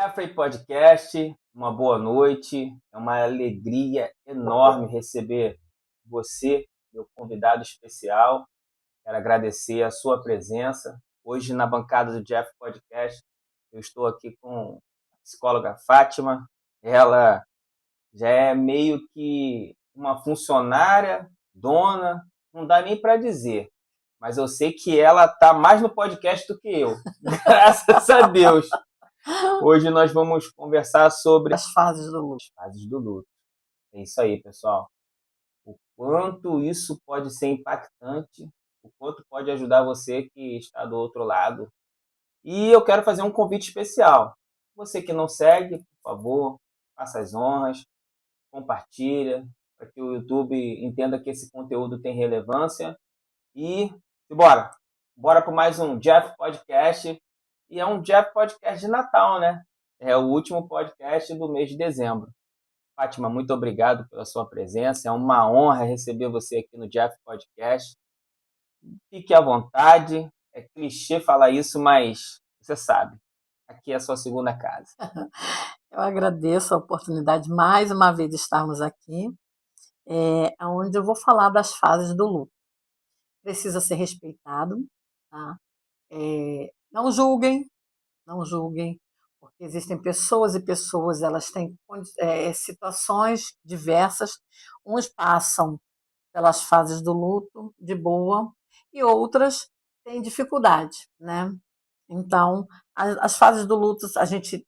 Jeffrey Podcast, uma boa noite. É uma alegria enorme receber você, meu convidado especial. Quero agradecer a sua presença. Hoje, na bancada do Jeff Podcast, eu estou aqui com a psicóloga Fátima. Ela já é meio que uma funcionária, dona, não dá nem para dizer. Mas eu sei que ela está mais no podcast do que eu. Graças a Deus. Hoje nós vamos conversar sobre as fases do luto. as fases do luto. É isso aí, pessoal. O quanto isso pode ser impactante, o quanto pode ajudar você que está do outro lado. E eu quero fazer um convite especial. Você que não segue, por favor, faça as honras, compartilha, para que o YouTube entenda que esse conteúdo tem relevância. E bora! Bora para mais um Jeff Podcast. E é um Jeff Podcast de Natal, né? É o último podcast do mês de dezembro. Fátima, muito obrigado pela sua presença. É uma honra receber você aqui no Jeff Podcast. Fique à vontade. É clichê falar isso, mas você sabe. Aqui é a sua segunda casa. Eu agradeço a oportunidade mais uma vez de estarmos aqui, onde eu vou falar das fases do luto. Precisa ser respeitado, tá? Não julguem, porque existem pessoas e pessoas, elas têm situações diversas. Uns passam pelas fases do luto de boa e outras têm dificuldade, né? Então, as fases do luto a gente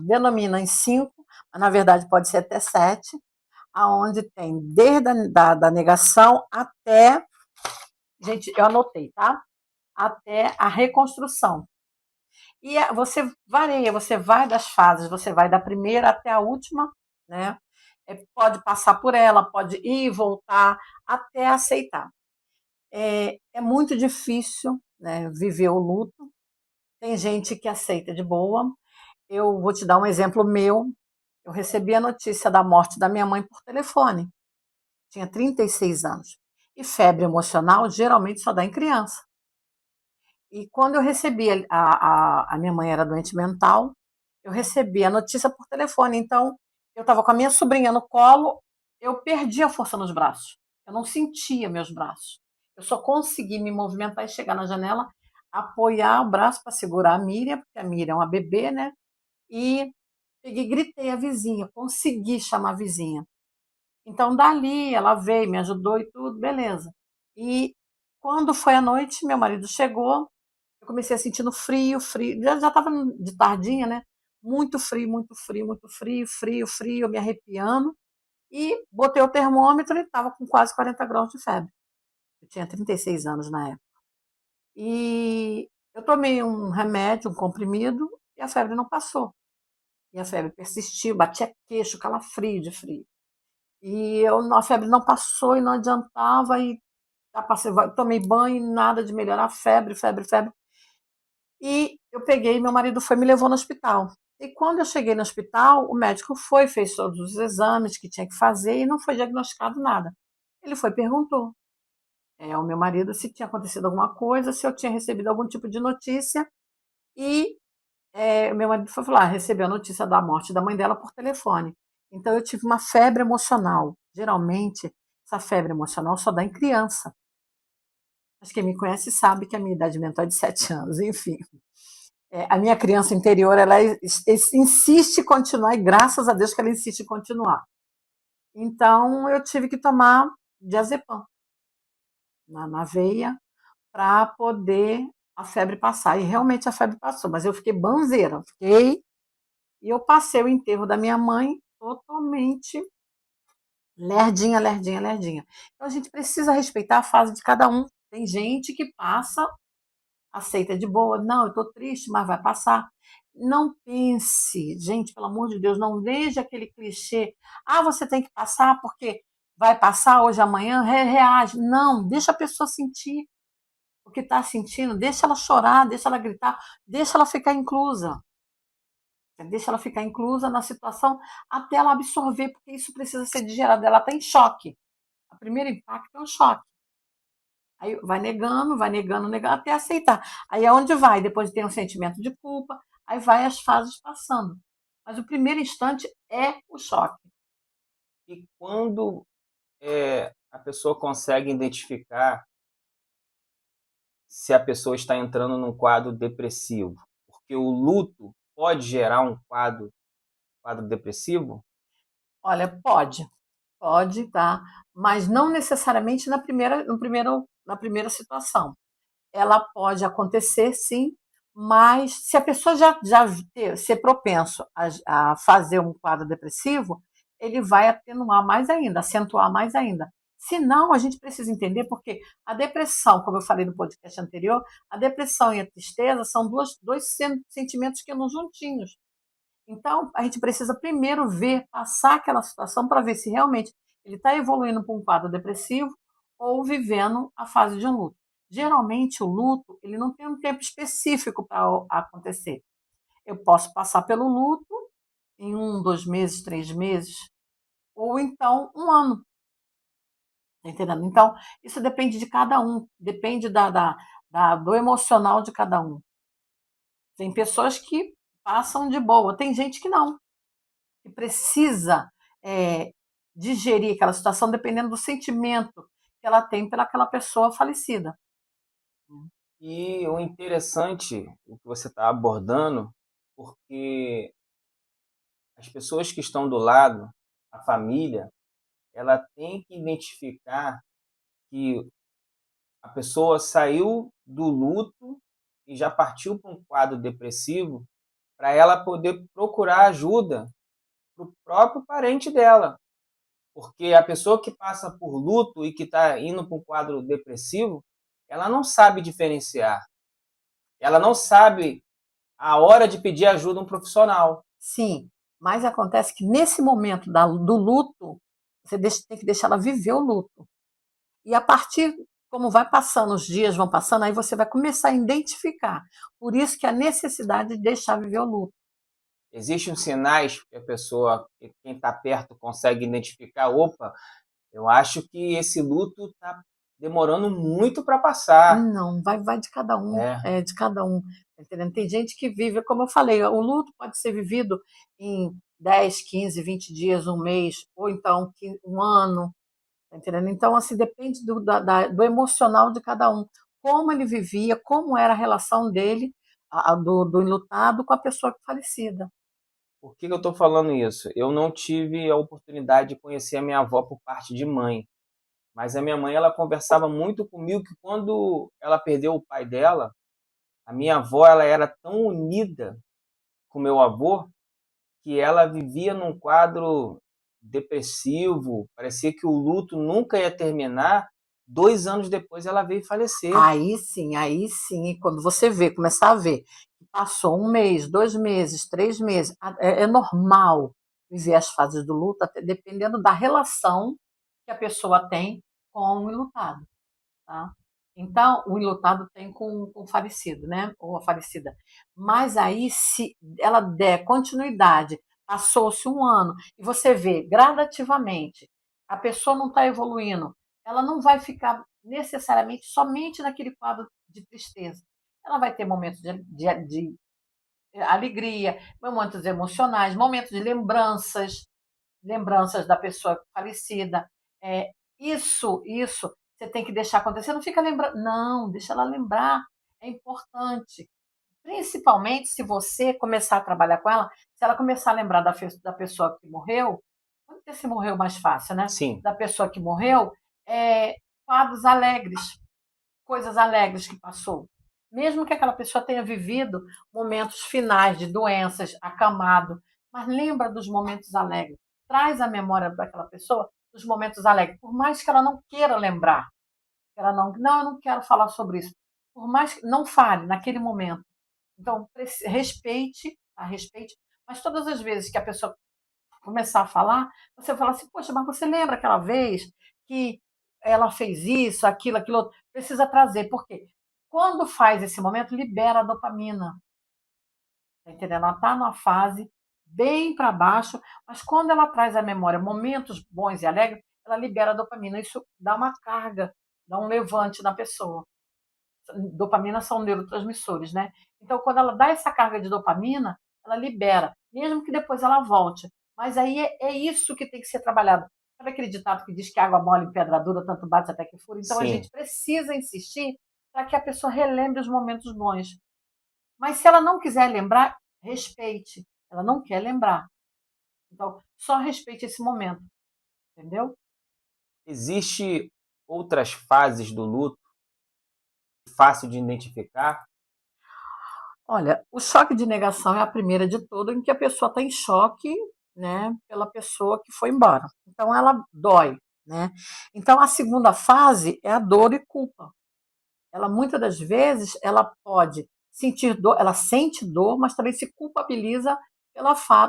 denomina em 5, mas na verdade pode ser até 7, aonde tem desde da negação até, gente, eu anotei, tá? Até a reconstrução. E você varia, você vai das fases, você vai da primeira até a última, né? Pode passar por ela, pode ir e voltar até aceitar. É muito difícil, né, viver o luto. Tem gente que aceita de boa. Eu vou te dar um exemplo meu. Eu recebi a notícia da morte da minha mãe por telefone. Tinha 36 anos. E febre emocional geralmente só dá em criança. E quando eu recebi, a minha mãe era doente mental, eu recebi a notícia por telefone. Então, eu estava com a minha sobrinha no colo, eu perdi a força nos braços. Eu não sentia meus braços. Eu só consegui me movimentar e chegar na janela, apoiar o braço para segurar a Miriam, porque a Miriam é uma bebê, né? E peguei, gritei a vizinha, consegui chamar a vizinha. Então, dali, ela veio, me ajudou e tudo, beleza. E quando foi à noite, meu marido chegou, eu comecei a sentir no frio, já estava de tardinha, né? Muito frio, muito frio, muito frio, frio, frio, me arrepiando. E botei o termômetro e estava com quase 40 graus de febre. Eu tinha 36 anos na época. E eu tomei um remédio, um comprimido, e a febre não passou. E a febre persistiu, batia queixo, calafrio de frio. E a febre não passou e não adiantava, e tomei banho e nada de melhorar, febre, febre, febre. E eu peguei, meu marido foi, me levou no hospital. E quando eu cheguei no hospital, o médico foi, fez todos os exames que tinha que fazer e não foi diagnosticado nada. Ele foi e perguntou ao meu marido se tinha acontecido alguma coisa, se eu tinha recebido algum tipo de notícia. E meu marido foi falar, recebeu a notícia da morte da mãe dela por telefone. Então eu tive uma febre emocional. Geralmente, essa febre emocional só dá em criança. Mas quem me conhece sabe que a minha idade mental é de 7 anos, enfim. A minha criança interior, ela insiste em continuar, e graças a Deus que ela insiste em continuar. Então, eu tive que tomar diazepam na veia para poder a febre passar. E realmente a febre passou, mas eu fiquei banzeira, e eu passei o enterro da minha mãe totalmente lerdinha, lerdinha, lerdinha. Então, a gente precisa respeitar a fase de cada um. Tem gente que passa, aceita de boa, não, eu estou triste, mas vai passar. Não pense, gente, pelo amor de Deus, não veja aquele clichê, você tem que passar porque vai passar hoje, amanhã, reage. Não, deixa a pessoa sentir o que está sentindo, deixa ela chorar, deixa ela gritar, deixa ela ficar inclusa. Deixa ela ficar inclusa na situação até ela absorver, porque isso precisa ser digerado. Ela está em choque. O primeiro impacto é um choque. Aí vai negando, negando, até aceitar. Aí é onde vai, depois tem um sentimento de culpa, Aí vai as fases passando. Mas o primeiro instante é o choque. E quando a pessoa consegue identificar se a pessoa está entrando num quadro depressivo? Porque o luto pode gerar um quadro depressivo? Olha, pode, tá? Mas não necessariamente na primeira situação. Ela pode acontecer, sim, mas se a pessoa já ser propenso a fazer um quadro depressivo, ele vai atenuar mais ainda, acentuar mais ainda. Se não, a gente precisa entender porque a depressão, como eu falei no podcast anterior, a depressão e a tristeza são dois sentimentos que andam juntinhos. Então, a gente precisa primeiro ver, passar aquela situação para ver se realmente ele está evoluindo para um quadro depressivo ou vivendo a fase de um luto. Geralmente, o luto ele não tem um tempo específico para acontecer. Eu posso passar pelo luto em 1, 2 meses, 3 meses, ou então 1 ano. Tá entendendo? Então, isso depende de cada um, depende do emocional de cada um. Tem pessoas que passam de boa, tem gente que não, que precisa digerir aquela situação dependendo do sentimento que ela tem pelaquela pessoa falecida. E o interessante, o que você está abordando, porque as pessoas que estão do lado, a família, ela tem que identificar que a pessoa saiu do luto e já partiu para um quadro depressivo, para ela poder procurar ajuda para o próprio parente dela. Porque a pessoa que passa por luto e que está indo para um quadro depressivo, ela não sabe diferenciar. Ela não sabe a hora de pedir ajuda a um profissional. Sim, mas acontece que nesse momento do luto, você tem que deixar ela viver o luto. E a partir, como vai passando, os dias vão passando, aí você vai começar a identificar. Por isso que a necessidade de deixar viver o luto. Existem sinais que a pessoa, quem está perto, consegue identificar. Opa, eu acho que esse luto está demorando muito para passar. Não, vai de cada um, É, é de cada um, tá entendendo? Tem gente que vive, como eu falei, o luto pode ser vivido em 10, 15, 20 dias, um mês, ou então 1 ano, tá entendendo? Então, assim, depende do emocional de cada um, como ele vivia, como era a relação dele, do enlutado com a pessoa falecida. por que eu estou falando isso? Eu não tive a oportunidade de conhecer a minha avó por parte de mãe, mas a minha mãe ela conversava muito comigo que quando ela perdeu o pai dela, a minha avó ela era tão unida com meu avô que ela vivia num quadro depressivo, parecia que o luto nunca ia terminar. 2 anos depois ela veio falecer. Aí sim, e quando você vê, começar a ver, que passou 1 mês, 2 meses, 3 meses, é normal viver as fases do luto, até dependendo da relação que a pessoa tem com o enlutado, tá? Então, o enlutado tem com o falecido, né? Ou a falecida. Mas aí, se ela der continuidade, passou-se 1 ano, e você vê gradativamente, a pessoa não está evoluindo, ela não vai ficar necessariamente somente naquele quadro de tristeza. Ela vai ter momentos de alegria, momentos emocionais, momentos de lembranças da pessoa falecida. Isso você tem que deixar acontecer. Não fica lembrando, não, deixa ela lembrar. É importante. Principalmente se você começar a trabalhar com ela, se ela começar a lembrar da pessoa que morreu, quando que se morreu mais fácil, né? Sim, Da pessoa que morreu, quadros alegres, coisas alegres que passou. Mesmo que aquela pessoa tenha vivido momentos finais de doenças, acamado, mas lembra dos momentos alegres. Traz a memória daquela pessoa dos momentos alegres, por mais que ela não queira lembrar. Ela não, eu não quero falar sobre isso. Por mais que não fale naquele momento. Então, respeite, tá? Respeite, mas todas as vezes que a pessoa começar a falar, você fala assim, poxa, mas você lembra aquela vez que ela fez isso, aquilo outro? Precisa trazer, por quê? Quando faz esse momento, libera a dopamina. Tá entendendo? Ela está numa fase bem para baixo, mas quando ela traz à memória momentos bons e alegres, ela libera a dopamina. Isso dá uma carga, dá um levante na pessoa. Dopamina são neurotransmissores, né? Então, quando ela dá essa carga de dopamina, ela libera, mesmo que depois ela volte. Mas aí é isso que tem que ser trabalhado. Sabe aquele ditado que diz que água mole em pedra dura, tanto bate até que fura? Então, a Sim, gente precisa insistir para que a pessoa relembre os momentos bons. Mas se ela não quiser lembrar, respeite. Ela não quer lembrar. Então, só respeite esse momento, entendeu? existe outras fases do luto fácil de identificar? Olha, o choque de negação é a primeira de tudo, em que a pessoa está em choque, né, pela pessoa que foi embora. Então ela dói, né? Então a segunda fase é a dor e culpa. Ela muitas das vezes ela pode sentir dor, ela sente dor, mas também se culpabiliza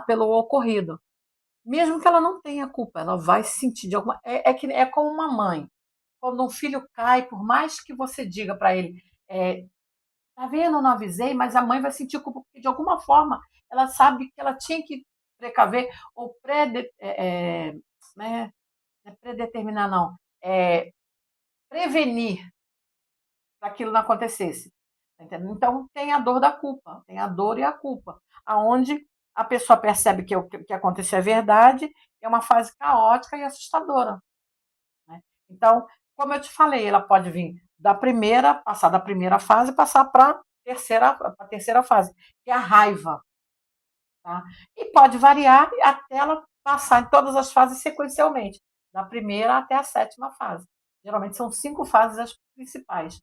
pelo ocorrido. Mesmo que ela não tenha culpa, ela vai se sentir de alguma. É como uma mãe. Quando um filho cai, por mais que você diga para ele, é, tá vendo, eu não avisei, mas a mãe vai sentir culpa, porque de alguma forma ela sabe que ela tinha que precaver ou né, não é predeterminar, não, é prevenir para aquilo não acontecesse. Tá entendendo? Então tem a dor da culpa, tem a dor e a culpa, aonde a pessoa percebe que o que aconteceu é verdade, é uma fase caótica e assustadora. Né? Então, como eu te falei, ela pode vir da primeira, passar da primeira fase, passar para a terceira fase, que é a raiva. Tá? E pode variar até ela passar em todas as fases sequencialmente, da primeira até a sétima fase. Geralmente são 5 fases as principais.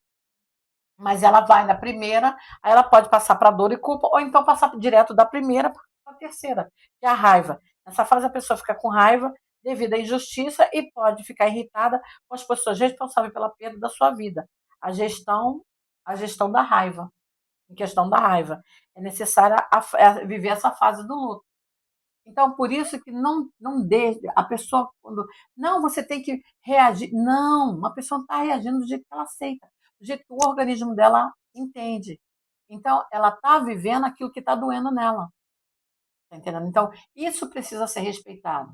Mas ela vai na primeira, aí ela pode passar para dor e culpa, ou então passar direto da primeira para a terceira, que é a raiva. Nessa fase a pessoa fica com raiva devido à injustiça e pode ficar irritada com as pessoas responsáveis pela perda da sua vida. A gestão, a gestão da raiva, em questão da raiva. É necessário viver essa fase do luto. Então, por isso que não deixe a pessoa quando. Não, você tem que reagir. Não, uma pessoa está reagindo do jeito que ela aceita, do jeito que o organismo dela entende. Então, ela está vivendo aquilo que está doendo nela. Tá entendendo? Então, isso precisa ser respeitado.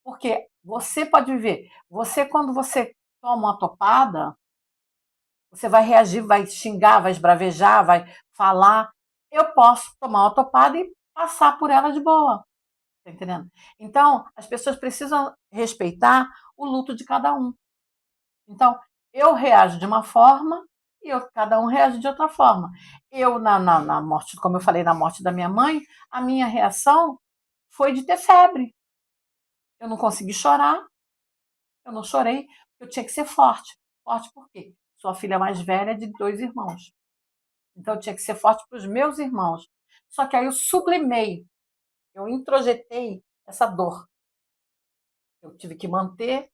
Porque você pode viver. Você, quando você toma uma topada, você vai reagir, vai xingar, vai esbravejar, vai falar. Eu posso tomar uma topada e passar por ela de boa. Tá entendendo? Então, as pessoas precisam respeitar o luto de cada um. Então, eu reajo de uma forma e cada um reage de outra forma. Eu, na morte, como eu falei, na morte da minha mãe, a minha reação foi de ter febre. Eu não consegui chorar, eu não chorei, eu tinha que ser forte. Forte por quê? Sou a filha mais velha de 2 irmãos. Então, eu tinha que ser forte para os meus irmãos. Só que aí eu sublimei, eu introjetei essa dor. Eu tive que manter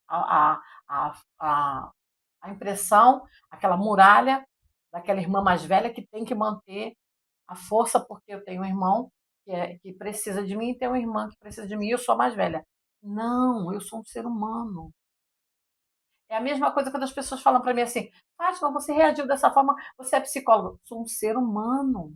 a, a, a, a impressão, aquela muralha daquela irmã mais velha que tem que manter a força, porque eu tenho um irmão que precisa de mim e tenho uma irmã que precisa de mim e eu sou a mais velha. Não, eu sou um ser humano. É a mesma coisa quando as pessoas falam para mim assim, Fátima, você reagiu dessa forma, você é psicóloga. Sou um ser humano.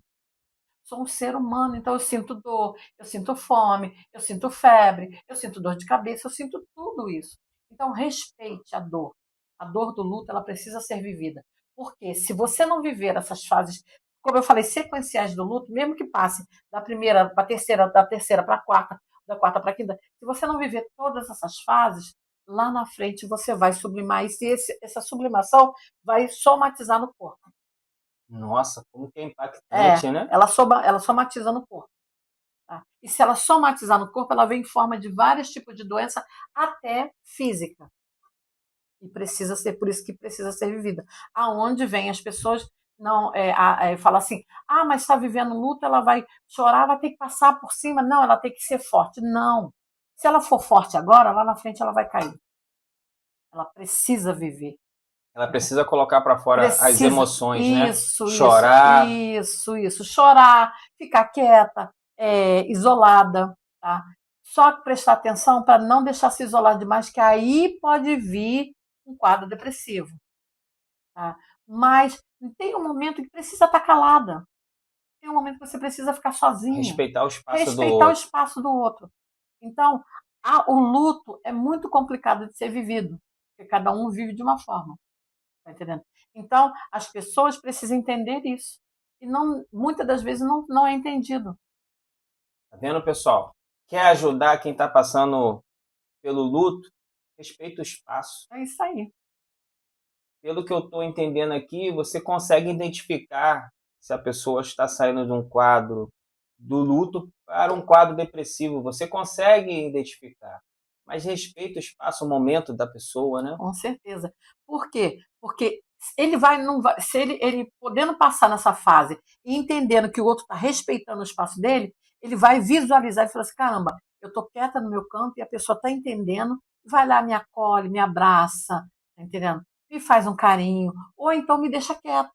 Sou um ser humano, então eu sinto dor, eu sinto fome, eu sinto febre, eu sinto dor de cabeça, eu sinto tudo isso. Então respeite a dor. A dor do luto, ela precisa ser vivida. Porque se você não viver essas fases, como eu falei, sequenciais do luto, mesmo que passe da primeira para a terceira, da terceira para a quarta, da quarta para a quinta, se você não viver todas essas fases, lá na frente você vai sublimar isso e essa sublimação vai somatizar no corpo. Nossa, como que é É, impactante, né? ela somatiza no corpo. Tá? E se ela somatizar no corpo, ela vem em forma de vários tipos de doença, até física. E precisa ser, por isso que precisa ser vivida. Aonde vem as pessoas não fala assim, mas está vivendo luto, ela vai chorar, vai ter que passar por cima. Não, ela tem que ser forte. Não. Se ela for forte agora, lá na frente ela vai cair. Ela precisa viver. Ela precisa colocar para fora as Precisa. emoções, né? Isso. Chorar. Isso. Chorar, ficar quieta, isolada, tá? Só prestar atenção para não deixar se isolar demais, que aí pode vir um quadro depressivo. Tá? Mas tem um momento que precisa estar calada. Tem um momento que você precisa ficar sozinha. Respeitar o espaço do Respeitar o outro. espaço do outro. Então, o luto é muito complicado de ser vivido, porque cada um vive de uma forma. Tá entendendo? Então, as pessoas precisam entender isso. E não, muitas das vezes não é entendido. Tá vendo, pessoal? Quer ajudar quem está passando pelo luto? Respeita o espaço. É isso aí. Pelo que eu estou entendendo aqui, você consegue identificar se a pessoa está saindo de um quadro do luto para um quadro depressivo. Você consegue identificar, mas respeita o espaço, o momento da pessoa, né? Com certeza. Por quê? Porque ele vai, não vai, se ele podendo passar nessa fase e entendendo que o outro está respeitando o espaço dele, ele vai visualizar e falar assim: caramba, eu estou quieta no meu canto e a pessoa está entendendo, vai lá, me acolhe, me abraça, tá entendendo? Me faz um carinho, ou então me deixa quieto.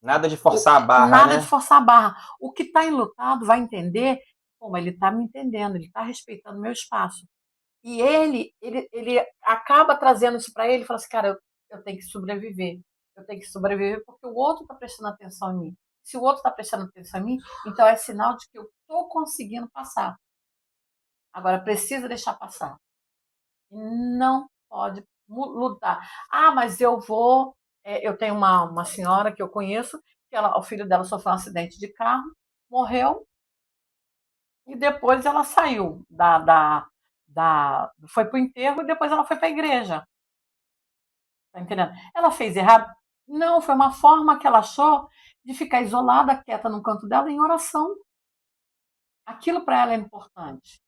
Nada de forçar a barra, Nada de né? forçar a barra. O que está enlutado vai entender, como ele está me entendendo, ele está respeitando o meu espaço. E ele acaba trazendo isso para ele e fala assim, cara, eu tenho que sobreviver. Eu tenho que sobreviver porque o outro está prestando atenção em mim. Se o outro está prestando atenção em mim, então é sinal de que eu estou conseguindo passar. Agora, precisa deixar passar. Não pode lutar. Ah, mas eu vou. Eu tenho uma senhora que eu conheço, que o filho dela sofreu um acidente de carro, morreu, e depois ela saiu foi para o enterro e depois ela foi para a igreja. Tá entendendo? Ela fez errado? Não, foi uma forma que ela achou de ficar isolada, quieta no canto dela, em oração. Aquilo para ela é importante.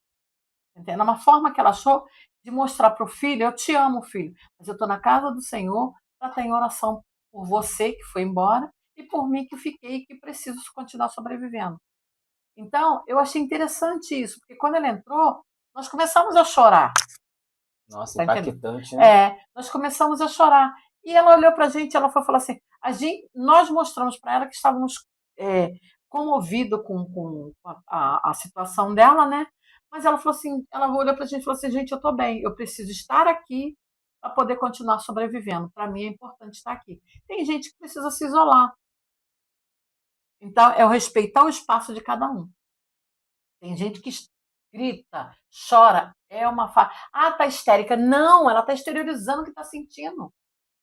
Entende? É uma forma que ela achou de mostrar para o filho: eu te amo, filho, mas eu estou na casa do Senhor para estar em oração por você que foi embora e por mim que fiquei e que preciso continuar sobrevivendo. Então, eu achei interessante isso, porque quando ela entrou, nós começamos a chorar. Nossa, Tá entendendo? impactante, né? Nós começamos a chorar. E ela olhou para a gente, ela foi falar assim: nós mostramos para ela que estávamos comovidos com a situação dela, né? Mas ela falou assim: ela olhou para a gente e falou assim: gente, eu estou bem, eu preciso estar aqui para poder continuar sobrevivendo. Para mim é importante estar aqui. Tem gente que precisa se isolar. Então, é o respeitar o espaço de cada um. Tem gente que grita, chora, é uma Ah, tá histérica. Não, ela tá exteriorizando o que tá sentindo.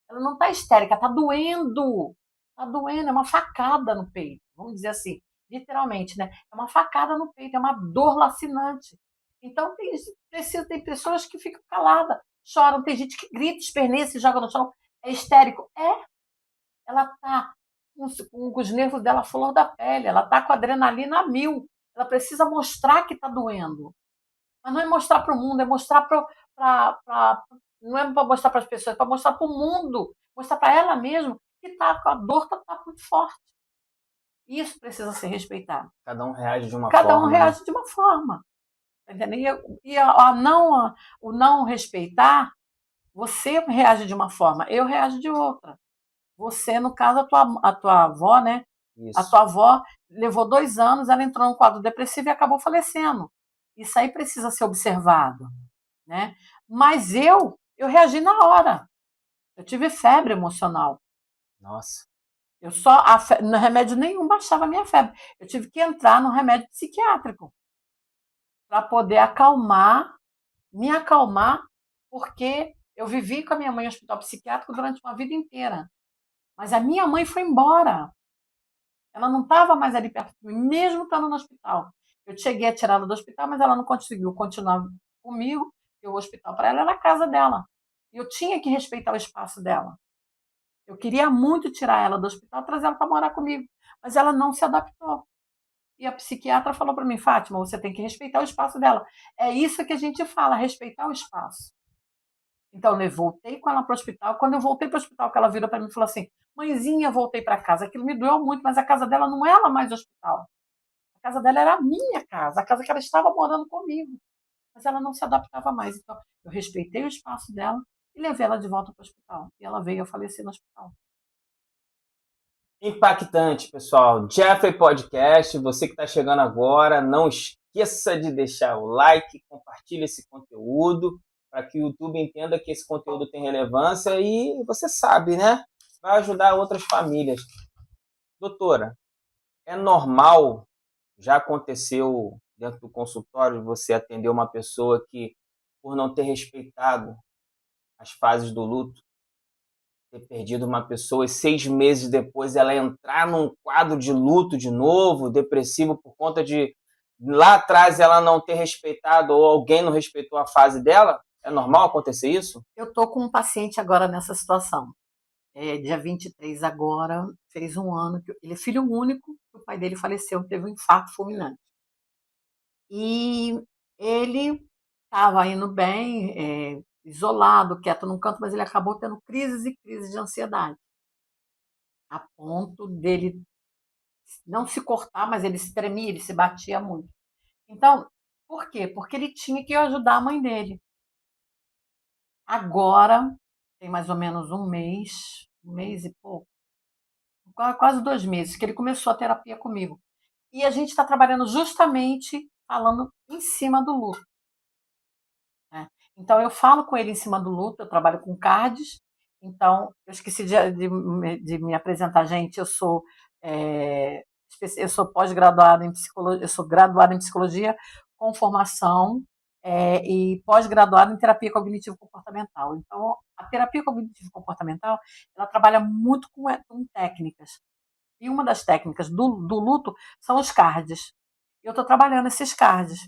Ela não tá histérica, tá doendo. Tá doendo, é uma facada no peito. Vamos dizer assim, literalmente, né? É uma facada no peito, é uma dor lacinante. Então, tem pessoas que ficam caladas, choram, tem gente que grita, esperneia, se joga no chão. É histérico. Ela tá com os nervos dela à flor da pele, ela tá com a adrenalina a mil. Ela precisa mostrar que tá doendo. Mas não é mostrar para o mundo, é mostrar não é para mostrar para as pessoas, é para mostrar para o mundo, mostrar para ela mesma que a dor tá muito forte. Isso precisa ser respeitado. Cada um reage de uma Cada um forma, né? reage de uma forma. Entendeu? E o não respeitar, você reage de uma forma, eu reajo de outra. Você, no caso, a tua avó, né? A Isso. tua avó levou 2 anos, ela entrou num quadro depressivo e acabou falecendo. Isso aí precisa ser observado, né? Mas eu reagi na hora. Eu tive febre emocional. Nossa. Eu só no remédio nenhum baixava a minha febre. Eu tive que entrar no remédio psiquiátrico para poder me acalmar, porque eu vivi com a minha mãe em hospital psiquiátrico durante uma vida inteira. Mas a minha mãe foi embora. Ela não estava mais ali perto de mim, mesmo estando no hospital. Eu cheguei a tirá-la do hospital, mas ela não conseguiu continuar comigo, porque o hospital para ela era a casa dela. E eu tinha que respeitar o espaço dela. Eu queria muito tirar ela do hospital, trazer ela para morar comigo, mas ela não se adaptou. E a psiquiatra falou para mim: Fátima, você tem que respeitar o espaço dela. É isso que a gente fala, respeitar o espaço. Então, eu voltei com ela para o hospital. Quando eu voltei para o hospital, que ela virou para mim e falou assim: mãezinha, voltei para casa. Aquilo me doeu muito, mas a casa dela não era mais hospital. A casa dela era a minha casa, a casa que ela estava morando comigo. Mas ela não se adaptava mais. Então, eu respeitei o espaço dela e levei ela de volta para o hospital. E ela veio a falecer no hospital. Impactante, pessoal. Jeffrey Podcast, você que está chegando agora, não esqueça de deixar o like, compartilhe esse conteúdo para que o YouTube entenda que esse conteúdo tem relevância e você sabe, né? Vai ajudar outras famílias. Doutora, é normal, já aconteceu dentro do consultório, você atender uma pessoa que, por não ter respeitado as fases do luto, ter perdido uma pessoa e 6 meses depois ela entrar num quadro de luto de novo, depressivo, por conta de lá atrás ela não ter respeitado ou alguém não respeitou a fase dela? É normal acontecer isso? Eu estou com um paciente agora nessa situação. Dia 23 agora, fez um ano, que ele é filho único, o pai dele faleceu, teve um infarto fulminante. E ele estava indo bem, isolado, quieto num canto, mas ele acabou tendo crises e crises de ansiedade, a ponto dele não se cortar, mas ele se tremia, ele se batia muito. Então, por quê? Porque ele tinha que ajudar a mãe dele. Agora, tem mais ou menos um mês e pouco, quase 2 meses, que ele começou a terapia comigo. E a gente está trabalhando justamente falando em cima do luto. Né? Então, eu falo com ele em cima do luto, eu trabalho com cards. Então, eu esqueci de me apresentar, gente. Eu sou pós-graduada em psicologia, eu sou graduada em psicologia com formação e pós-graduada em terapia cognitivo-comportamental. Então, a terapia cognitivo-comportamental, ela trabalha muito com técnicas. E uma das técnicas do luto são os cards. Eu estou trabalhando esses cards.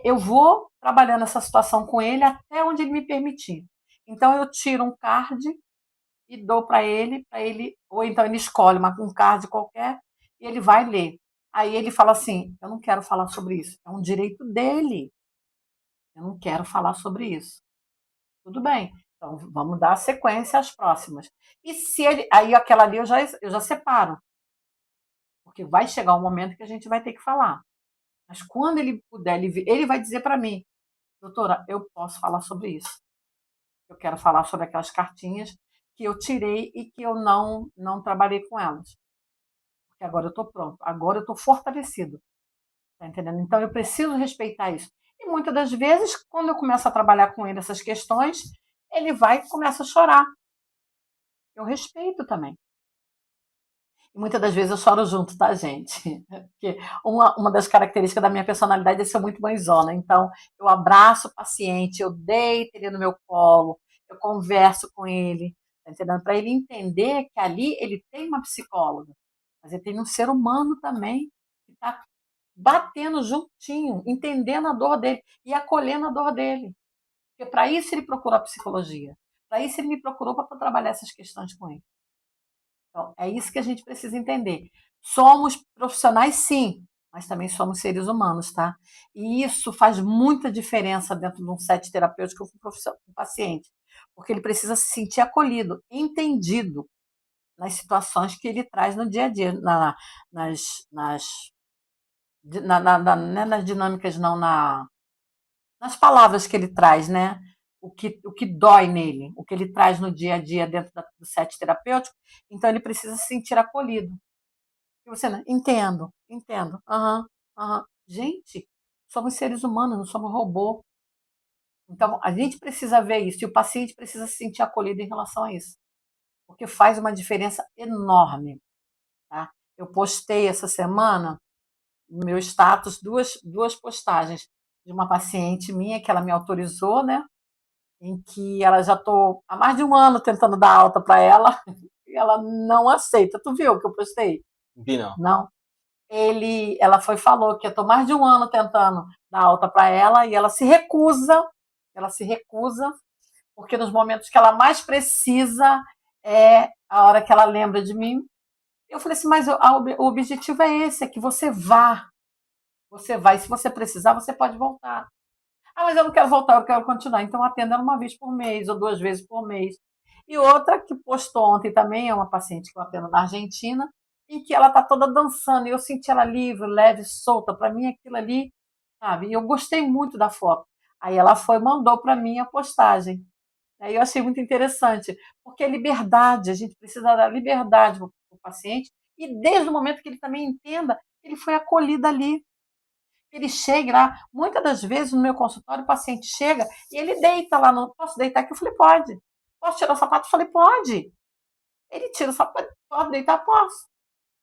Eu vou trabalhando essa situação com ele até onde ele me permitir. Então, eu tiro um card e dou para ele, ou então ele escolhe um card qualquer e ele vai ler. Aí ele fala assim: eu não quero falar sobre isso, é um direito dele, eu não quero falar sobre isso. Tudo bem, então vamos dar sequência às próximas. E se ele, aí aquela ali eu já separo, porque vai chegar um momento que a gente vai ter que falar. Mas quando ele puder, ele vai dizer para mim: doutora, eu posso falar sobre isso. Eu quero falar sobre aquelas cartinhas que eu tirei e que eu não trabalhei com elas. Porque agora eu estou pronto, agora eu estou fortalecido. Tá entendendo? Então eu preciso respeitar isso. E muitas das vezes, quando eu começo a trabalhar com ele essas questões, ele vai e começa a chorar. Eu respeito também. E muitas das vezes eu choro junto, tá, gente? Porque uma das características da minha personalidade é ser muito mãezona. Então, eu abraço o paciente, eu deito ele no meu colo, eu converso com ele, tá entendendo? Para ele entender que ali ele tem uma psicóloga, mas ele tem um ser humano também que está batendo juntinho, entendendo a dor dele e acolhendo a dor dele. Porque para isso ele procurou a psicologia. Para isso ele me procurou para trabalhar essas questões com ele. Então, é isso que a gente precisa entender. Somos profissionais, sim, mas também somos seres humanos, tá? E isso faz muita diferença dentro de um set terapêutico com o paciente, porque ele precisa se sentir acolhido, entendido nas situações que ele traz no dia a dia, nas, nas, não é nas dinâmicas, não, nas palavras que ele traz, né? O que dói nele, o que ele traz no dia a dia dentro do set terapêutico, então ele precisa se sentir acolhido. E você, né? Entendo, entendo. Aham, aham. Gente, somos seres humanos, não somos robô. Então, a gente precisa ver isso e o paciente precisa se sentir acolhido em relação a isso, porque faz uma diferença enorme. Tá? Eu postei essa semana no meu status duas postagens de uma paciente minha que ela me autorizou, né? Em que ela já estou há mais de um ano tentando dar alta para ela e ela não aceita. Tu viu o que eu postei? Vi não. Não. Ela falou que eu estou mais de um ano tentando dar alta para ela e ela se recusa, porque nos momentos que ela mais precisa é a hora que ela lembra de mim. Eu falei assim, mas o objetivo é esse, é que você vá. Você vai, se você precisar, você pode voltar. Ah, mas eu não quero voltar, eu quero continuar. Então, atenda uma vez por mês ou 2 vezes por mês. E outra que postou ontem também é uma paciente que eu atendo na Argentina, em que ela está toda dançando. E eu senti ela livre, leve, solta. Para mim, aquilo ali, sabe? E eu gostei muito da foto. Aí ela mandou para mim a postagem. Aí eu achei muito interessante, porque é liberdade, a gente precisa dar liberdade para o paciente, e desde o momento que ele também entenda que ele foi acolhido ali, ele chega lá, muitas das vezes no meu consultório o paciente chega e ele deita lá, no, posso deitar aqui? Eu falei, pode. Posso tirar o sapato? Eu falei, pode. Ele tira o sapato, pode deitar? Posso.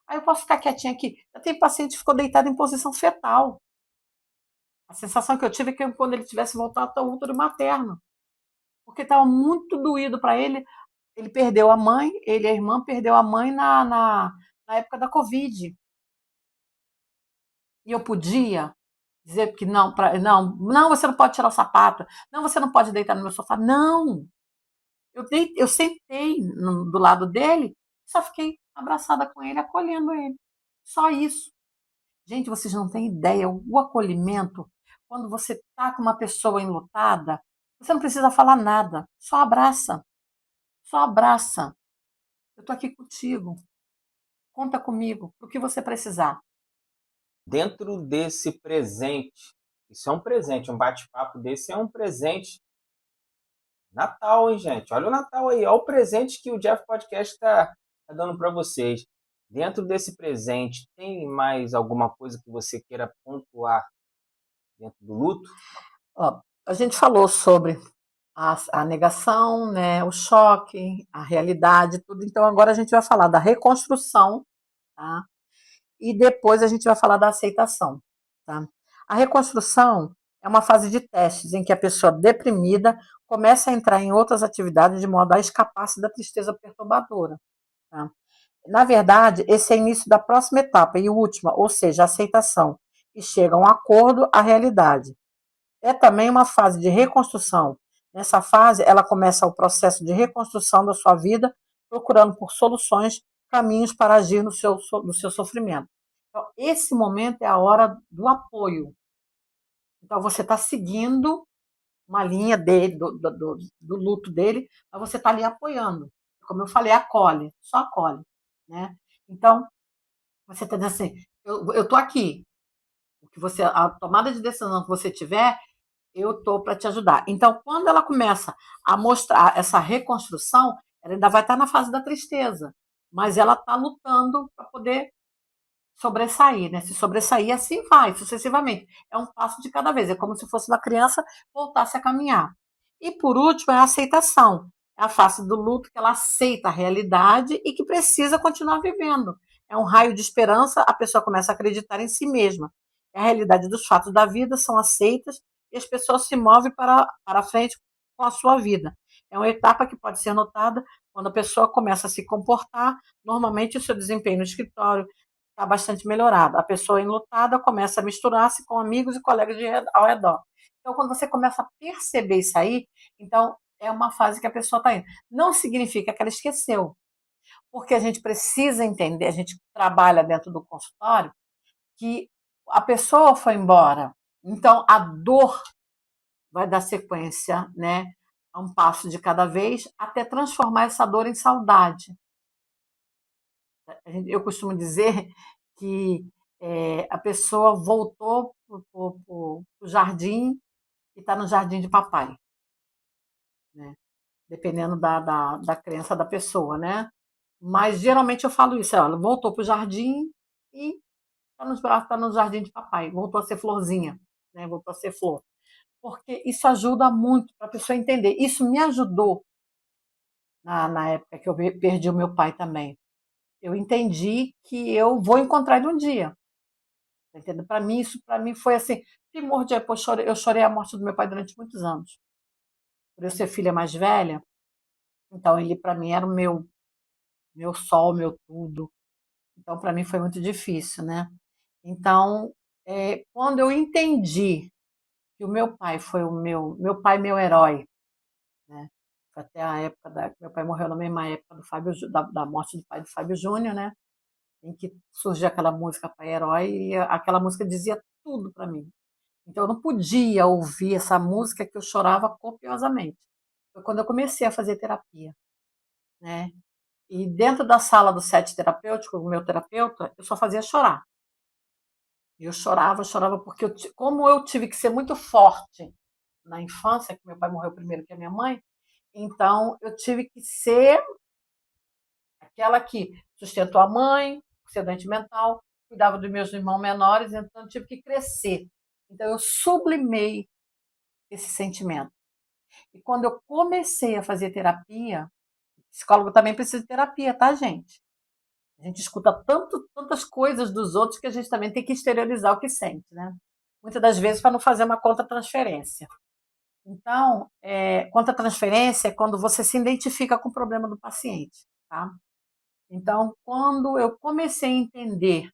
Aí eu posso ficar quietinha aqui. Eu tenho paciente que ficou deitado em posição fetal. A sensação que eu tive é que quando ele tivesse voltado ao útero materno, porque estava muito doído para ele Ele perdeu a mãe, ele e a irmã perdeu a mãe na época da Covid. E eu podia dizer que não, não, você não pode tirar o sapato, não, você não pode deitar no meu sofá. Não! Eu sentei do lado dele, só fiquei abraçada com ele, acolhendo ele. Só isso. Gente, vocês não têm ideia, o acolhimento, quando você está com uma pessoa enlutada, você não precisa falar nada, só abraça. Só abraça. Eu estou aqui contigo. Conta comigo, o que você precisar. Dentro desse presente, isso é um presente, um bate-papo desse é um presente. Natal, hein, gente? Olha o Natal aí, olha o presente que o Jeff Podcast tá dando para vocês. Dentro desse presente, tem mais alguma coisa que você queira pontuar dentro do luto? Ó, a gente falou sobre a negação, né, o choque, a realidade, tudo. Então agora a gente vai falar da reconstrução, tá? E depois a gente vai falar da aceitação, tá? A reconstrução é uma fase de testes em que a pessoa deprimida começa a entrar em outras atividades de modo a escapar-se da tristeza perturbadora, tá? Na verdade, esse é o início da próxima etapa e última, ou seja, a aceitação, e chega a um acordo, a realidade. É também uma fase de reconstrução. Nessa fase, ela começa o processo de reconstrução da sua vida, procurando por soluções, caminhos para agir no seu sofrimento. Então, esse momento é a hora do apoio. Então, você está seguindo uma linha dele, do luto dele, mas você está ali apoiando. Como eu falei, acolhe, só acolhe. Né? Então, você está dizendo assim, eu estou aqui. A tomada de decisão que você tiver, eu estou para te ajudar. Então, quando ela começa a mostrar essa reconstrução, ela ainda vai estar na fase da tristeza, mas ela está lutando para poder sobressair, né? Se sobressair, assim vai, sucessivamente. É um passo de cada vez, é como se fosse uma criança voltasse a caminhar. E por último, é a aceitação. É a face do luto que ela aceita a realidade e que precisa continuar vivendo. É um raio de esperança, a pessoa começa a acreditar em si mesma. A realidade dos fatos da vida são aceitas e as pessoas se movem para frente com a sua vida. É uma etapa que pode ser notada quando a pessoa começa a se comportar. Normalmente, o seu desempenho no escritório está bastante melhorado. A pessoa enlutada começa a misturar-se com amigos e colegas ao redor. Então, quando você começa a perceber isso aí, então é uma fase que a pessoa está indo. Não significa que ela esqueceu, porque a gente precisa entender, a gente trabalha dentro do consultório, que a pessoa foi embora. Então, a dor vai dar sequência, né, a um passo de cada vez, até transformar essa dor em saudade. Eu costumo dizer que a pessoa voltou para o jardim e está no jardim de papai, né? Dependendo da crença da pessoa, né? Mas geralmente eu falo isso, ela voltou para o jardim e está nos braços, está no jardim de papai, voltou a ser florzinha, né? Voltou a ser flor. Porque isso ajuda muito para a pessoa entender. Isso me ajudou na época que eu perdi o meu pai também. Eu entendi que eu vou encontrar ele um dia. Entendeu? Para mim, isso para mim foi assim, primordial. Eu chorei a morte do meu pai durante muitos anos. Por eu ser filha mais velha, então ele para mim era o meu sol, meu tudo. Então para mim foi muito difícil, né? Então, quando eu entendi que o meu pai foi meu pai, meu herói, né? Foi até a época meu pai morreu na mesma época da morte do pai do Fábio Júnior, né? Em que surgiu aquela música Pai Herói e aquela música dizia tudo para mim. Então eu não podia ouvir essa música que eu chorava copiosamente. Foi quando eu comecei a fazer terapia, né? E dentro da sala do set terapêutico, o meu terapeuta, eu só fazia chorar. Eu chorava porque como eu tive que ser muito forte na infância, que meu pai morreu primeiro que a minha mãe, então eu tive que ser aquela que sustentou a mãe, sedente mental, cuidava dos meus irmãos menores, então eu tive que crescer. Então eu sublimei esse sentimento. E quando eu comecei a fazer terapia, psicólogo também precisa de terapia, tá, gente? A gente escuta tantas coisas dos outros que a gente também tem que exteriorizar o que sente, né? Muitas das vezes para não fazer uma contra-transferência. Então, contra transferência é quando você se identifica com o problema do paciente, tá? Então, quando eu comecei a entender,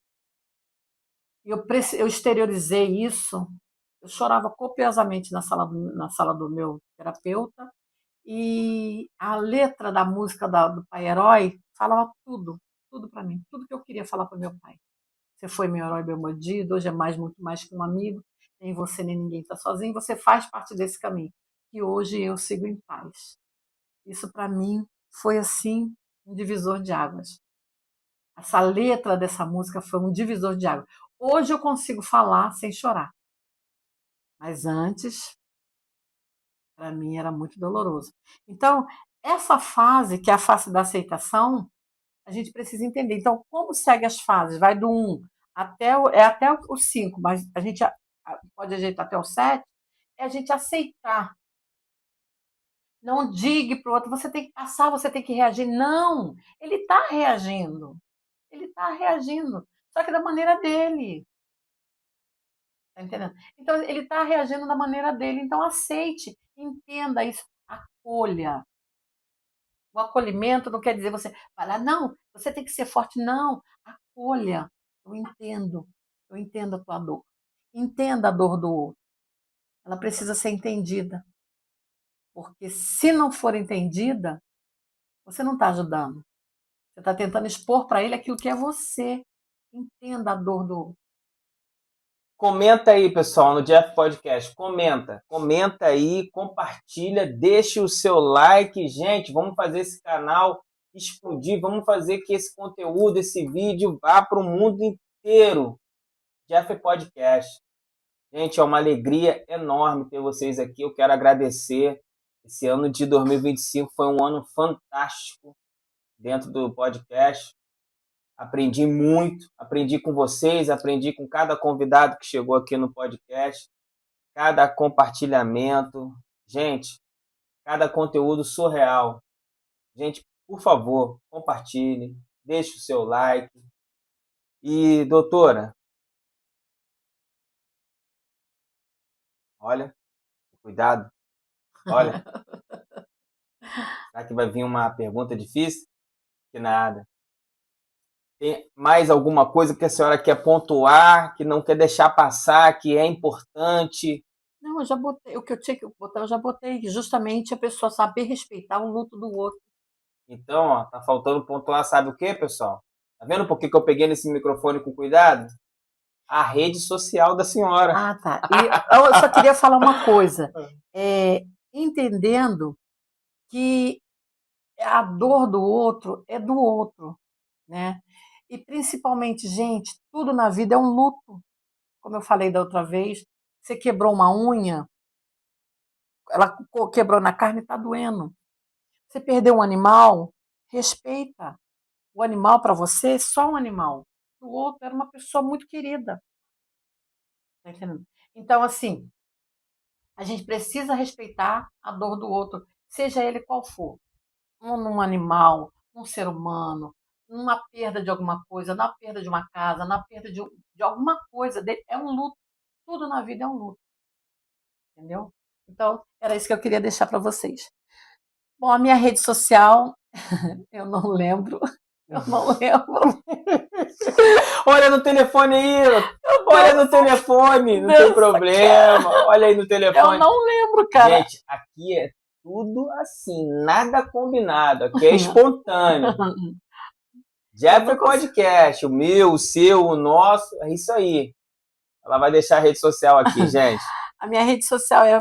eu exteriorizei isso, eu chorava copiosamente na sala do meu terapeuta, e a letra da música do Pai Herói falava tudo, tudo para mim, tudo que eu queria falar para meu pai. Você foi meu herói, meu bandido, hoje é muito mais que um amigo, nem você nem ninguém está sozinho, você faz parte desse caminho. E hoje eu sigo em paz. Isso para mim foi assim um divisor de águas. Essa letra dessa música foi um divisor de águas. Hoje eu consigo falar sem chorar, mas antes para mim era muito doloroso. Então, essa fase, que é a fase da aceitação, a gente precisa entender. Então, como segue as fases? Vai do 1 até o 5, mas a gente pode ajeitar até o 7, é a gente aceitar. Não diga para o outro, você tem que passar, você tem que reagir. Não, ele está reagindo. Ele está reagindo, só que da maneira dele. Tá entendendo? Então, ele está reagindo da maneira dele. Então, aceite, entenda isso, acolha. O acolhimento não quer dizer você falar, não, você tem que ser forte. Não, acolha. Eu entendo a tua dor. Entenda a dor do outro. Ela precisa ser entendida. Porque se não for entendida, você não está ajudando. Você está tentando expor para ele aquilo que é você. Entenda a dor do outro. Comenta aí, pessoal, no Jeff Podcast. Comenta aí, compartilha, deixe o seu like. Gente, vamos fazer esse canal explodir, vamos fazer que esse conteúdo, esse vídeo vá para o mundo inteiro. Jeff Podcast. Gente, é uma alegria enorme ter vocês aqui. Eu quero agradecer. Esse ano de 2025 foi um ano fantástico dentro do podcast. Aprendi muito, aprendi com vocês, aprendi com cada convidado que chegou aqui no podcast, cada compartilhamento. Gente, cada conteúdo surreal. Gente, por favor, compartilhe, deixe o seu like. E, doutora, olha, cuidado, olha, será que vai vir uma pergunta difícil? Que nada. Tem mais alguma coisa que a senhora quer pontuar, que não quer deixar passar, que é importante? Não, eu já botei. O que eu tinha que botar, eu já botei. Justamente a pessoa saber respeitar o luto do outro. Então, ó, tá faltando pontuar, sabe o que, pessoal? Tá vendo por que eu peguei nesse microfone com cuidado? A rede social da senhora. Ah, tá. E eu só queria falar uma coisa. Entendendo que a dor do outro é do outro, né? E principalmente, gente, tudo na vida é um luto. Como eu falei da outra vez, você quebrou uma unha, ela quebrou na carne e está doendo. Você perdeu um animal, respeita. O animal para você é só um animal. O outro era uma pessoa muito querida. Tá entendendo? Então, assim, a gente precisa respeitar a dor do outro, seja ele qual for. Num animal, num ser humano, numa perda de alguma coisa, na perda de uma casa, na perda de alguma coisa. É um luto. Tudo na vida é um luto. Entendeu? Então, era isso que eu queria deixar para vocês. Bom, a minha rede social, eu não lembro. Eu não lembro. Olha no telefone aí, olha no telefone, não tem problema. Olha aí no telefone. Eu não lembro, cara. Gente, aqui é tudo assim, nada combinado, aqui é espontâneo. Jeff Podcast, o meu, o seu, o nosso, é isso aí. Ela vai deixar a rede social aqui, gente. A minha rede social é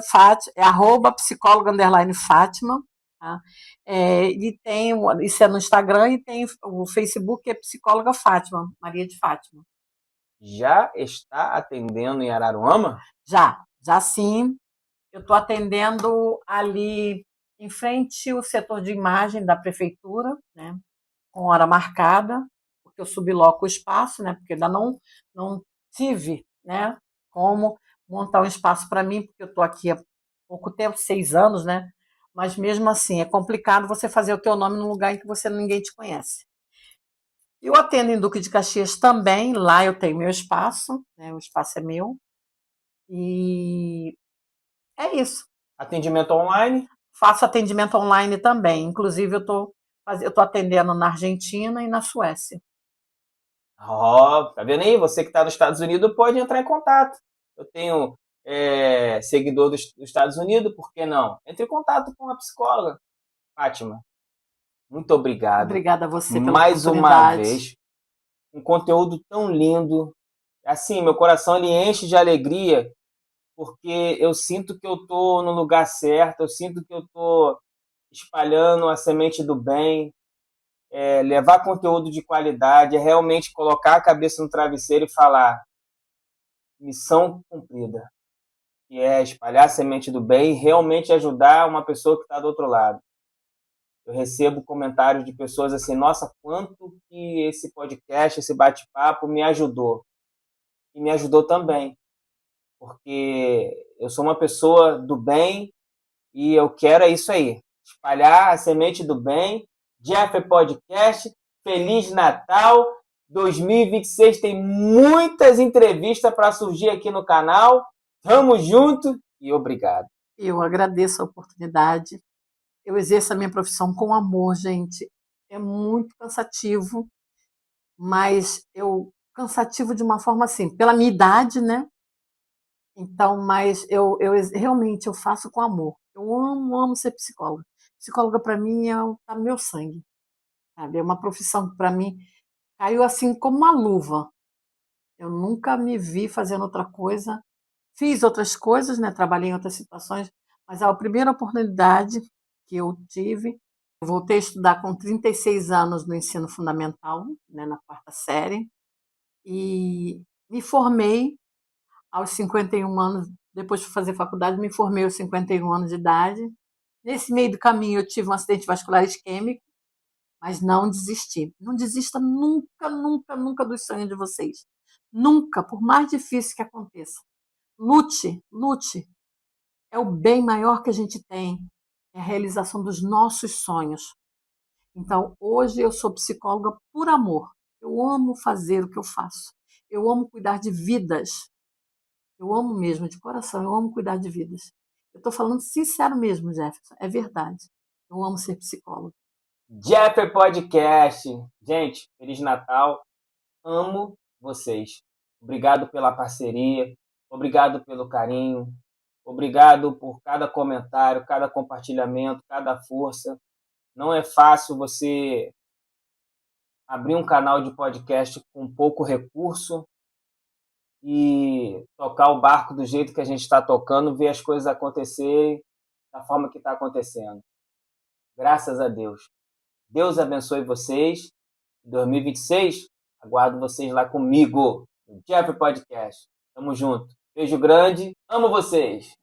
@psicóloga_Fátima. Tá? E tem, isso é no Instagram, e tem o Facebook, que é Psicóloga Fátima, Maria de Fátima. Já está atendendo em Araruama? Já sim. Eu estou atendendo ali em frente ao setor de imagem da prefeitura, né, com hora marcada, porque eu subloco o espaço, né, porque ainda não tive, né, como montar um espaço para mim, porque eu estou aqui há pouco tempo, 6 anos, né, mas mesmo assim é complicado você fazer o teu nome num lugar em que ninguém te conhece. Eu atendo em Duque de Caxias também, lá eu tenho meu espaço, né, o espaço é meu, e é isso. Atendimento online? Faço atendimento online também. Inclusive, eu tô atendendo na Argentina e na Suécia. Ó, tá vendo aí? Você que está nos Estados Unidos pode entrar em contato. Eu tenho seguidor dos Estados Unidos, por que não? Entre em contato com a psicóloga. Fátima, muito obrigado. Obrigada a você pela Mais uma oportunidade. vez. Um conteúdo tão lindo. Assim, meu coração ele enche de alegria, porque eu sinto que eu tô no lugar certo, eu sinto que eu tô espalhando a semente do bem, levar conteúdo de qualidade, é realmente colocar a cabeça no travesseiro e falar missão cumprida, que é espalhar a semente do bem e realmente ajudar uma pessoa que está do outro lado. Eu recebo comentários de pessoas assim, nossa, quanto que esse podcast, esse bate-papo me ajudou. E me ajudou também, porque eu sou uma pessoa do bem e eu quero é isso aí, espalhar a semente do bem. Jeff Podcast, Feliz Natal 2026 tem muitas entrevistas para surgir aqui no canal. Tamo junto e obrigado. Eu agradeço a oportunidade. Eu exerço a minha profissão com amor, gente. É muito cansativo, mas cansativo de uma forma assim, pela minha idade, né? Então, mas realmente eu faço com amor. Eu amo, amo ser psicóloga. Psicóloga para mim tá no meu sangue, sabe? É uma profissão que para mim caiu assim como uma luva. Eu nunca me vi fazendo outra coisa. Fiz outras coisas, né? Trabalhei em outras situações, mas a primeira oportunidade que eu tive, eu voltei a estudar com 36 anos no ensino fundamental, né, na quarta série, e me formei aos 51 anos, depois de fazer faculdade, me formei aos 51 anos de idade. Nesse meio do caminho eu tive um acidente vascular isquêmico, mas não desisti. Não desista nunca, nunca, nunca dos sonhos de vocês. Nunca, por mais difícil que aconteça. Lute, lute. É o bem maior que a gente tem, é a realização dos nossos sonhos. Então, hoje eu sou psicóloga por amor. Eu amo fazer o que eu faço. Eu amo cuidar de vidas. Eu amo mesmo, de coração, eu amo cuidar de vidas. Eu estou falando sincero mesmo, Jefferson, é verdade. Eu amo ser psicóloga. Jeff Podcast. Gente, Feliz Natal. Amo vocês. Obrigado pela parceria. Obrigado pelo carinho. Obrigado por cada comentário, cada compartilhamento, cada força. Não é fácil você abrir um canal de podcast com pouco recurso e tocar o barco do jeito que a gente está tocando, ver as coisas acontecerem da forma que está acontecendo. Graças a Deus. Deus abençoe vocês. Em 2026, aguardo vocês lá comigo no Jeff Podcast. Tamo junto. Beijo grande. Amo vocês.